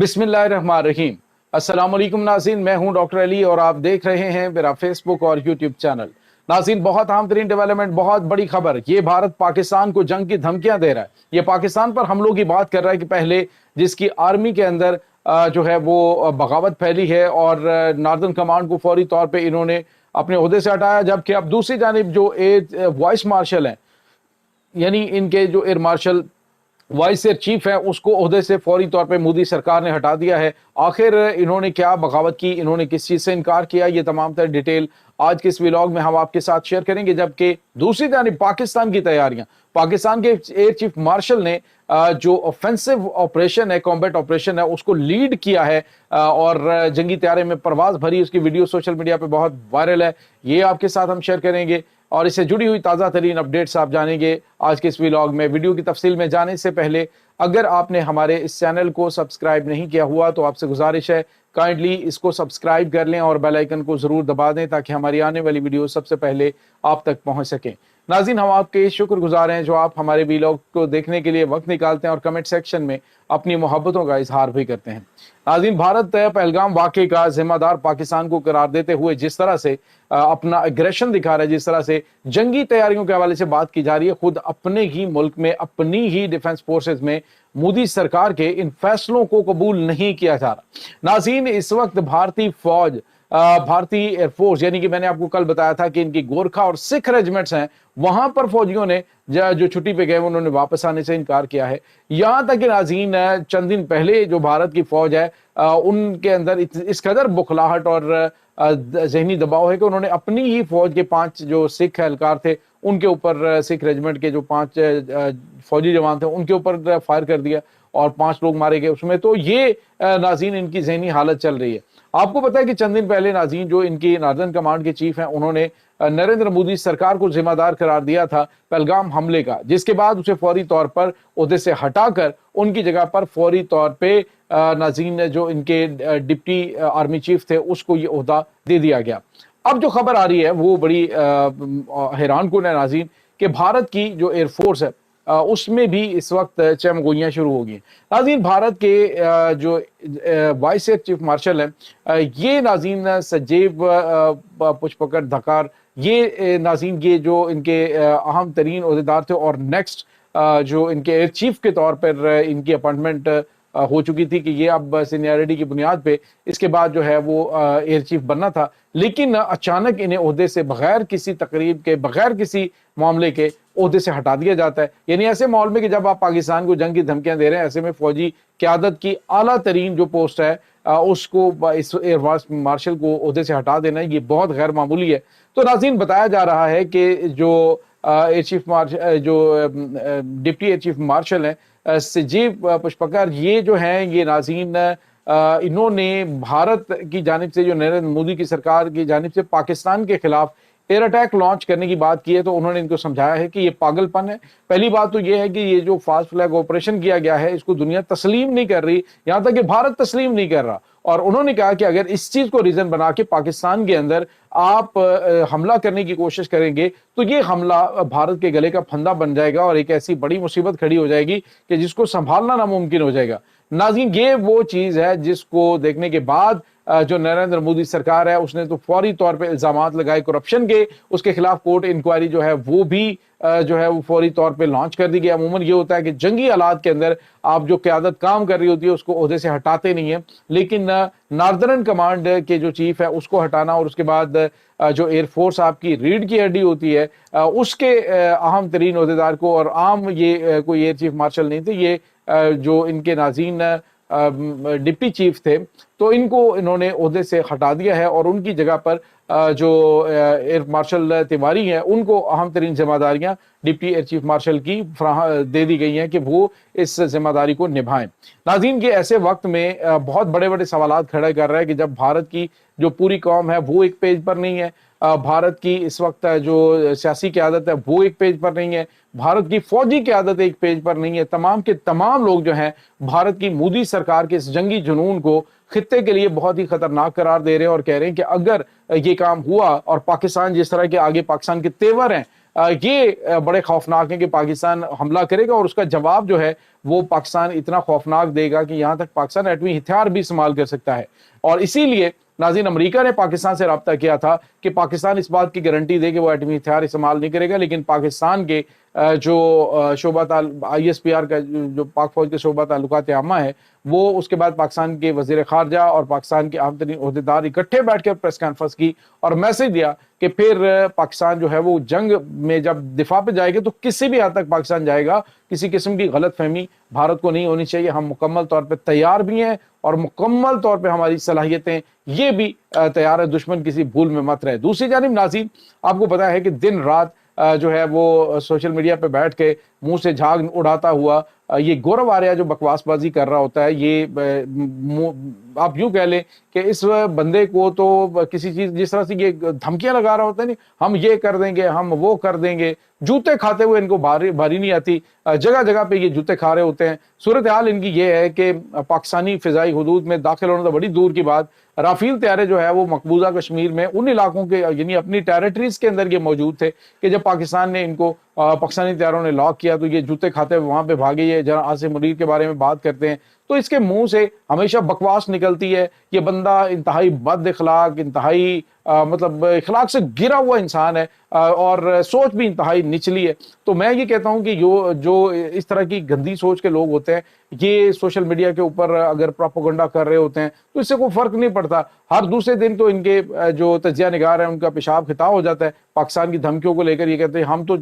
बिस्मिल्लाहिर्रहमानिर्रहीम। अस्सलाम वालेकुम नाज़रीन, मैं हूं डॉक्टर अली और आप देख रहे हैं मेरा फेसबुक और यूट्यूब चैनल। नाज़रीन, बहुत अहम तरीन डेवलपमेंट, बहुत बड़ी खबर। ये भारत पाकिस्तान को जंग की धमकियां दे रहा है। ये पाकिस्तान पर हमलों की बात कर रहा है कि पहले जिसकी आर्मी के अंदर जो है वो बगावत फैली है और नॉर्दर्न कमांड को फौरी तौर पर इन्होंने अपने ओहदे से हटाया, जबकि अब दूसरी जानिब जो वाइस मार्शल हैं, यानी इनके जो air marshal vice air chief है, उसको ओहदे से फौरी तौर पे मोदी सरकार ने हटा दिया है। आखिर इन्होंने क्या बगावत की, इन्होंने किस चीज से इनकार किया, ये तमाम तर डिटेल आज के इस व्लॉग में हम आपके साथ शेयर करेंगे। जबकि दूसरी जानिब पाकिस्तान की तैयारियां, पाकिस्तान के एयर चीफ मार्शल ने जो ऑफेंसिव ऑपरेशन है, कॉम्बैट ऑपरेशन है, उसको लीड किया है और जंगी तैयारी में परवाज भरी। उसकी वीडियो सोशल मीडिया पे बहुत वायरल है, ये आपके साथ हम शेयर करेंगे और इससे जुड़ी हुई ताज़ा तरीन अपडेट्स आप जानेंगे आज के इस व्लॉग में। वीडियो की तफसील में जाने से पहले अगर आपने हमारे इस चैनल को सब्सक्राइब नहीं किया हुआ तो आपसे गुजारिश है, काइंडली इसको सब्सक्राइब कर लें और बेल आइकन को जरूर दबा दें ताकि हमारी आने वाली वीडियो सबसे पहले आप तक पहुंच सकें। नाज़रीन, हम आपके शुक्रगुजार हैं जो आप हमारे व्लॉग को देखने के लिए वक्त निकालते हैं और कमेंट सेक्शन में अपनी मोहब्बतों का इजहार भी करते हैं। नाज़रीन, भारत पहलगाम वाक़े का जिम्मेदार पाकिस्तान को करार देते हुए जिस तरह से अपना एग्रेशन दिखा रहा है, जिस तरह से जंगी तैयारियों के हवाले से बात की जा रही है, खुद अपने ही मुल्क में, अपनी ही डिफेंस फोर्सेज में मोदी सरकार के इन फैसलों को कबूल नहीं किया जा रहा। नाज़रीन, इस वक्त भारतीय फौज, भारतीय एयरफोर्स, यानी कि मैंने आपको कल बताया था कि इनकी गोरखा और सिख रेजिमेंट्स हैं, वहां पर फौजियों ने जो छुट्टी पे गए उन्होंने वापस आने से इनकार किया है। यहां तक कि नाज़रीन, चंद दिन पहले जो भारत की फौज है उनके अंदर इस कदर बुखलाहट और जहनी दबाव है कि उन्होंने अपनी ही फौज के 5 जो सिख एहलकार थे उनके ऊपर, सिख रेजिमेंट के जो 5 फौजी जवान थे उनके ऊपर फायर कर दिया और 5 लोग मारे गए उसमें। तो ये नाज़रीन इनकी जहनी हालत चल रही है। आपको पता है कि चंद दिन पहले नाज़रीन जो इनकी नॉर्दर्न कमांड के चीफ हैं उन्होंने नरेंद्र मोदी सरकार को जिम्मेदार करार दिया था पहलगाम हमले का, जिसके बाद उसे फौरी तौर पर ओहदे से हटाकर उनकी जगह पर फौरी तौर पे नाज़रीन जो इनके डिप्टी आर्मी चीफ थे उसको ये ओहदा दे दिया गया। अब जो खबर आ रही है वो बड़ी हैरान कुन है नाज़रीन कि भारत की जो एयरफोर्स है उसमें भी इस वक्त चमगोइयां शुरू हो गई। नाज़रीन, भारत के जो वाइस एयर चीफ मार्शल हैं, ये नाज़रीन सजीव पुष्पकर धकार, ये नाज़रीन ये जो इनके अहम तरीन ओहदेदार थे और नेक्स्ट जो इनके एयर चीफ के तौर पर इनकी अपॉइंटमेंट हो चुकी थी कि ये अब सीनियरिटी की बुनियाद पे इसके बाद जो है वो एयर चीफ बनना था, लेकिन अचानक इन्हें ओहदे से बगैर किसी तकरीब के, बगैर किसी मामले के ओहदे से हटा दिया जाता है। यानी ऐसे माहौल में कि जब आप पाकिस्तान को जंग की धमकियां दे रहे हैं, ऐसे में फौजी क़यादत की आला तरीन जो पोस्ट है उसको, इस एयर मार्शल को ओहदे से हटा देना, ये बहुत गैर मामूली है। तो नाज़रीन, बताया जा रहा है कि जो एयर चीफ मार्शल, जो डिप्टी एयर चीफ मार्शल हैं सजीव पुष्पकर, ये जो हैं ये नाज़रीन इन्होंने भारत की जानिब से, जो नरेंद्र मोदी की सरकार की जानिब से पाकिस्तान के खिलाफ एयर अटैक लॉन्च करने की बात की है, तो उन्होंने इनको समझाया है कि ये पागलपन है। पहली बात तो ये है कि ये जो फास्ट फ्लैग ऑपरेशन किया गया है इसको दुनिया तस्लीम नहीं कर रही, यहां तक कि भारत तस्लीम नहीं कर रहा। और उन्होंने कहा कि अगर इस चीज को रीजन बना के पाकिस्तान के अंदर आप हमला करने की कोशिश करेंगे तो ये हमला भारत के गले का फंदा बन जाएगा और एक ऐसी बड़ी मुसीबत खड़ी हो जाएगी कि जिसको संभालना नामुमकिन हो जाएगा। नाज़रीन, ये वो चीज है जिसको देखने के बाद जो नरेंद्र मोदी सरकार है उसने तो फौरी तौर पे इल्जामात लगाए करप्शन के, उसके खिलाफ कोर्ट इंक्वायरी जो है वो भी जो है वो फौरी तौर पे लॉन्च कर दी गई। अमूमन ये होता है कि जंगी हालात के अंदर आप जो क़यादत काम कर रही होती है उसको ओहदे से हटाते नहीं है, लेकिन नॉर्दर्न कमांड के जो चीफ है उसको हटाना और उसके बाद जो एयरफोर्स आपकी रीढ़ की हड्डी होती है उसके अहम तरीन ओहदेदार को, और आम ये कोई एयर चीफ मार्शल नहीं थे, ये जो इनके नाज़रीन डिप्टी चीफ थे, तो इनको इन्होंने ओहदे से हटा दिया है और उनकी जगह पर जो एयर मार्शल तिवारी हैं उनको अहम तरीन जिम्मेदारियां डिप्टी एयर चीफ मार्शल की दे दी गई हैं कि वो इस जिम्मेदारी को निभाएं। नाज़रीन, के ऐसे वक्त में बहुत बड़े बड़े सवालात खड़े कर रहा है कि जब भारत की जो पूरी कौम है वो एक पेज पर नहीं है, भारत की इस वक्त जो सियासी क़यादत है वो एक पेज पर नहीं है, भारत की फौजी क़यादत एक पेज पर नहीं है, तमाम के तमाम लोग जो हैं भारत की मोदी सरकार के इस जंगी जुनून को खित्ते के लिए बहुत ही खतरनाक करार दे रहे हैं और कह रहे हैं कि अगर ये काम हुआ और पाकिस्तान जिस तरह के आगे पाकिस्तान के तेवर हैं ये बड़े खौफनाक हैं कि पाकिस्तान हमला करेगा और उसका जवाब जो है वो पाकिस्तान इतना खौफनाक देगा कि यहाँ तक पाकिस्तान एटमी हथियार भी इस्तेमाल कर सकता है। और इसीलिए नाज़रीन अमेरिका ने पाकिस्तान से रब्ता किया था कि पाकिस्तान इस बात की गारंटी दे कि वो एटमी हथियार इस्तेमाल नहीं करेगा, लेकिन पाकिस्तान के जो शोबा ISPR का जो पाक फौज के शोबा ताल्लुकात आमा है, वो उसके बाद पाकिस्तान के वज़ीर ख़ारजा और पाकिस्तान के अहम तरीन ओहदेदार इकट्ठे बैठ कर प्रेस कॉन्फ्रेंस की और मैसेज दिया कि फिर पाकिस्तान जो है वो जंग में जब दिफा पे जाएगा तो किसी भी हद तक पाकिस्तान जाएगा, किसी किस्म की गलत फहमी भारत को नहीं होनी चाहिए। हम मुकम्मल तौर पर तैयार भी हैं और मुकम्मल तौर पर हमारी सलाहियतें ये भी तैयार है, दुश्मन किसी भूल में मत रहे। दूसरी जानिब नाज़रीन, आपको पता है कि दिन रात जो है वो सोशल मीडिया पे बैठ के मुंह से झाग उड़ाता हुआ ये गौरव आर्या जो बकवासबाजी कर रहा होता है, ये आप यूं कह लें कि इस बंदे को तो किसी चीज, जिस तरह से ये धमकियां लगा रहा होता है, नहीं हम ये कर देंगे, हम वो कर देंगे, जूते खाते हुए इनको बारी नहीं आती, जगह जगह पे ये जूते खा रहे होते हैं। सूरत हाल इनकी ये है कि पाकिस्तानी फिजाई हुदूद में दाखिल होना तो बड़ी दूर की बात, राफेल तैयारे जो है वो मकबूजा कश्मीर में उन इलाकों के यानी अपनी टेरिटरीज के अंदर ये मौजूद थे कि जब पाकिस्तान ने इनको पाकिस्तानी तैयारों ने लॉक किया तो ये जूते खाते हुए वहां पे भागे। ये जरा आसिम मुनीर के बारे में बात करते हैं तो इसके मुंह से हमेशा बकवास निकलती है। ये बंदा इंतहाई बद इखलाक, इंतहाई मतलब इखलाक से गिरा हुआ इंसान है और सोच भी इंतहाई निचली है। तो मैं ये कहता हूं कि जो इस तरह की गंदी सोच के लोग होते हैं, ये सोशल मीडिया के ऊपर अगर प्रोपेगेंडा कर रहे होते हैं तो इससे कोई फर्क नहीं पड़ता। हर दूसरे दिन तो इनके जो तजिया निगार है उनका पेशाब खिताब हो जाता है पाकिस्तान की धमकियों को लेकर। ये कहते हैं हम तो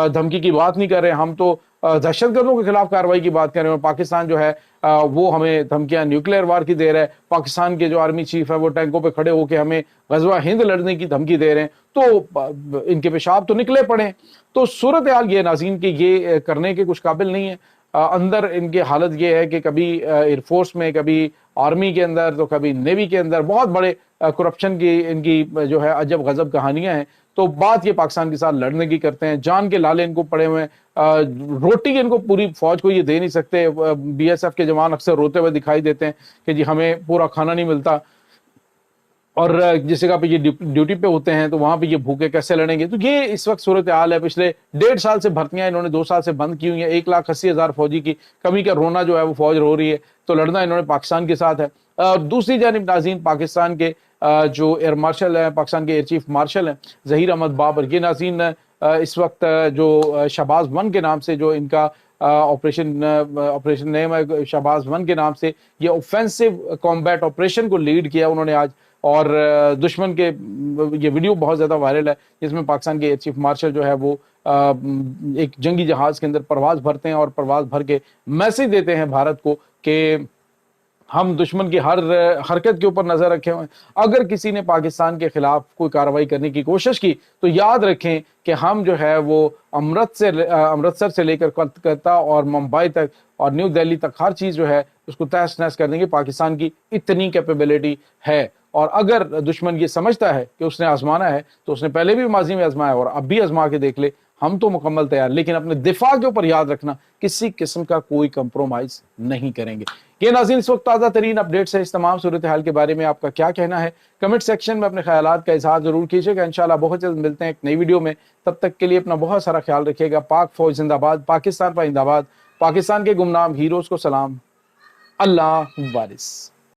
धमकी की बात नहीं कर रहे, हम तो दहशतगर्दों के खिलाफ कार्रवाई की बात कर रहे हैं। पाकिस्तान जो है वो हमें धमकियां न्यूक्लियर वार की दे रहा है। पाकिस्तान के जो आर्मी चीफ है वो टैंकों पे खड़े होकर हमें गजवा हिंद लड़ने की धमकी दे रहे हैं। तो इनके पेशाब तो निकले पड़े। तो सूरत हाल ये नाज़रीन कि ये करने के कुछ काबिल नहीं है। अंदर इनकी हालत ये है कि कभी एयरफोर्स में, कभी आर्मी के अंदर, तो कभी नेवी के अंदर बहुत बड़े करप्शन की इनकी जो है अजब गजब कहानियां हैं। तो बात ये पाकिस्तान के साथ लड़ने की करते हैं, जान के लाले इनको पड़े हुए हैं। रोटी इनको पूरी फौज को ये दे नहीं सकते। BSF के जवान अक्सर रोते हुए दिखाई देते हैं कि जी हमें पूरा खाना नहीं मिलता, और जिस जगह पे ये ड्यूटी पे होते हैं तो वहां पे ये भूखे कैसे लड़ेंगे। तो ये इस वक्त सूरत हाल है। पिछले 1.5 साल से भर्तियां इन्होंने 2 साल से बंद की हुई हैं। 1,80,000 फौजी की कमी का रोना जो है वो फौज रो रही है। तो लड़ना इन्होंने पाकिस्तान के साथ है। दूसरी जानिब नाज़रीन, पाकिस्तान के जो एयर मार्शल है, पाकिस्तान के एयर चीफ मार्शल हैं ज़हीर अहमद बाबर, ये नाज़रीन इस वक्त जो शहबाज 1 के नाम से जो इनका ऑपरेशन नेम है, शहबाज 1 के नाम से ये ऑफेंसिव कॉम्बैट ऑपरेशन को लीड किया उन्होंने आज। और दुश्मन के ये वीडियो बहुत ज़्यादा वायरल है जिसमें पाकिस्तान के एयर चीफ मार्शल जो है वो एक जंगी जहाज़ के अंदर परवाज भरते हैं और परवाज भर के मैसेज देते हैं भारत को कि हम दुश्मन की हर हरकत के ऊपर नजर रखे हुए हैं। अगर किसी ने पाकिस्तान के खिलाफ कोई कार्रवाई करने की कोशिश की तो याद रखें कि हम जो है वो अमृतसर से लेकर कलकत्ता और मुंबई तक और न्यू दिल्ली तक हर चीज जो है उसको तहस नहस कर देंगे। पाकिस्तान की इतनी कैपेबिलिटी है। और अगर दुश्मन ये समझता है कि उसने आजमाना है तो उसने पहले भी माजी में आजमाया और अब भी आजमा के देख ले। हम तो मुकम्मल तैयार, लेकिन अपने दिफा के ऊपर याद रखना किसी किस्म का कोई कंप्रोमाइज नहीं करेंगे। ये नाज़रीन इस वक्त ताज़ा तरीन अपडेट्स है। इस तमाम सूरत हाल के बारे में आपका क्या कहना है, कमेंट सेक्शन में अपने ख्यालात का इजहार जरूर कीजिएगा। इंशाल्लाह बहुत जल्द मिलते हैं एक नई वीडियो में। तब तक के लिए अपना बहुत सारा ख्याल रखिएगा। पाक फौज जिंदाबाद, पाकिस्तान पर जिंदाबाद, पाकिस्तान के गुमनाम हीरोज को सलाम, अल्लाह वारिस।